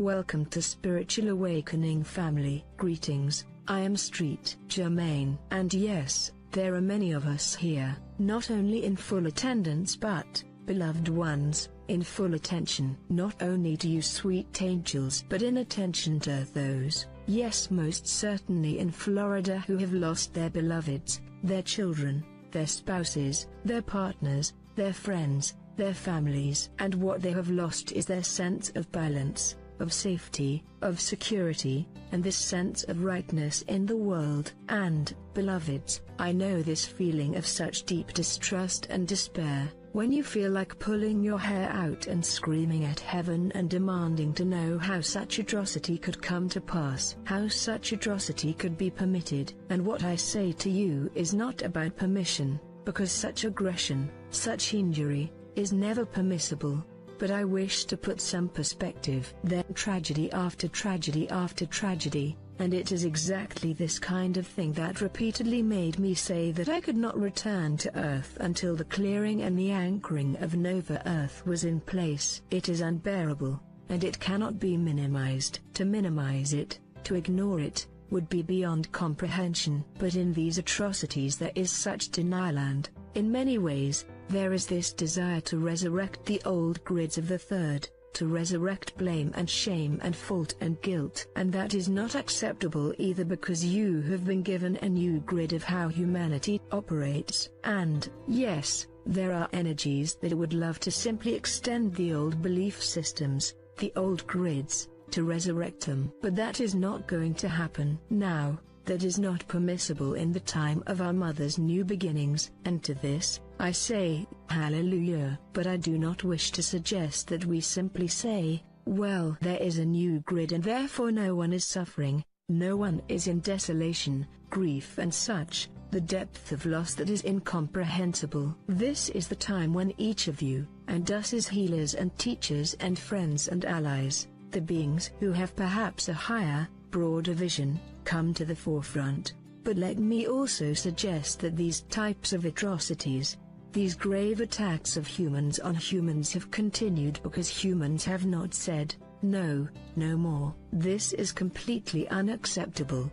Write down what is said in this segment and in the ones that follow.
Welcome to Spiritual Awakening family. Greetings, I am Street Germain. And yes, there are many of us here, not only in full attendance but, beloved ones, in full attention. Not only to you sweet angels but in attention to those, yes most certainly in Florida, who have lost their beloveds, their children, their spouses, their partners, their friends, their families. And what they have lost is their sense of balance, of safety, of security, and this sense of rightness in the world. And, beloveds, I know this feeling of such deep distrust and despair, when you feel like pulling your hair out and screaming at heaven and demanding to know how such atrocity could come to pass, how such atrocity could be permitted. And what I say to you is not about permission, because such aggression, such injury, is never permissible. But I wish to put some perspective. Then tragedy after tragedy after tragedy, and it is exactly this kind of thing that repeatedly made me say that I could not return to Earth until the clearing and the anchoring of Nova Earth was in place. It is unbearable, and it cannot be minimized. To minimize it, to ignore it, would be beyond comprehension. But in these atrocities there is such denial, and, in many ways, there is this desire to resurrect the old grids of the third, to resurrect blame and shame and fault and guilt. And that is not acceptable either, because you have been given a new grid of how humanity operates. And, yes, there are energies that would love to simply extend the old belief systems, the old grids, to resurrect them. But that is not going to happen now. That is not permissible in the time of our mother's new beginnings. And to this, I say, hallelujah. But I do not wish to suggest that we simply say, well, there is a new grid and therefore no one is suffering, no one is in desolation, grief and such, the depth of loss that is incomprehensible. This is the time when each of you, and us as healers and teachers and friends and allies, the beings who have perhaps a higher, broader vision, come to the forefront. But let me also suggest that these types of atrocities, these grave attacks of humans on humans, have continued because humans have not said, no, no more. This is completely unacceptable.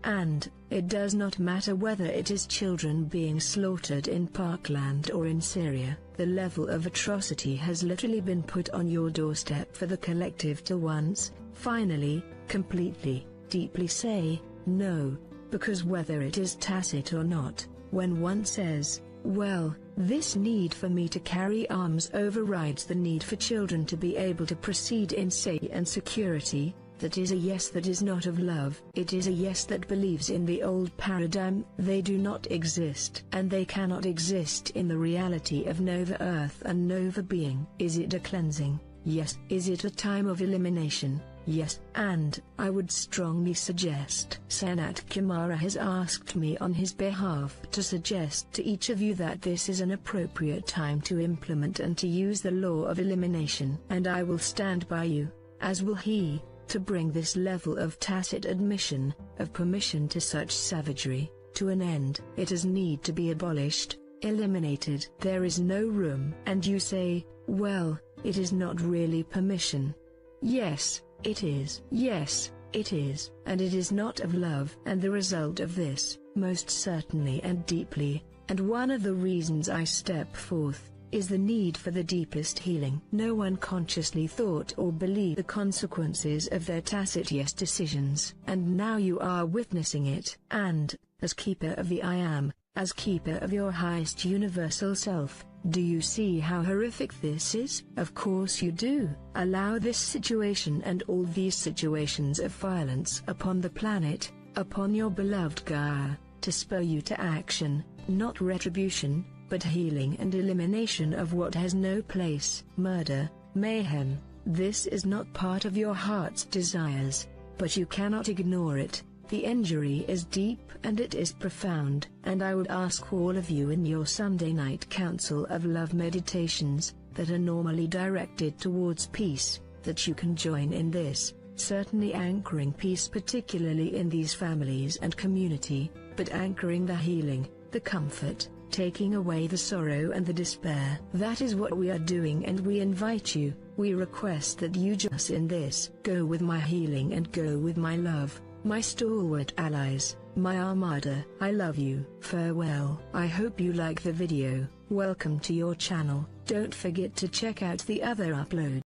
And, it does not matter whether it is children being slaughtered in Parkland or in Syria, the level of atrocity has literally been put on your doorstep for the collective to once, finally, completely, deeply say, no, because whether it is tacit or not, when one says, well, this need for me to carry arms overrides the need for children to be able to proceed in safety and security, that is a yes that is not of love. It is a yes that believes in the old paradigm. They do not exist, and they cannot exist in the reality of Nova Earth and Nova Being. Is it a cleansing? Yes. Is it a time of elimination? Yes. And, I would strongly suggest, Sanat Kumara has asked me on his behalf to suggest to each of you that this is an appropriate time to implement and to use the law of elimination. And I will stand by you, as will he, to bring this level of tacit admission, of permission to such savagery, to an end. It does need to be abolished, eliminated. There is no room. And you say, well, it is not really permission. Yes, it is. Yes, it is. And it is not of love. And the result of this, most certainly and deeply, and one of the reasons I step forth, is the need for the deepest healing. No one consciously thought or believed the consequences of their tacit yes decisions. And now you are witnessing it. And, as keeper of the I Am, as keeper of your highest universal self, do you see how horrific this is? Of course you do. Allow this situation and all these situations of violence upon the planet, upon your beloved Gaia, to spur you to action, not retribution, but healing and elimination of what has no place. Murder, mayhem, this is not part of your heart's desires, but you cannot ignore it. The injury is deep and it is profound, and I would ask all of you in your Sunday night Council of Love meditations, that are normally directed towards peace, that you can join in this, certainly anchoring peace particularly in these families and community, but anchoring the healing, the comfort, taking away the sorrow and the despair. That is what we are doing, and we invite you, We request that you join us in this. Go with my healing and go with my love, my stalwart allies, my armada. I love you. Farewell. I hope you like the video. Welcome to your channel. Don't forget to check out the other uploads.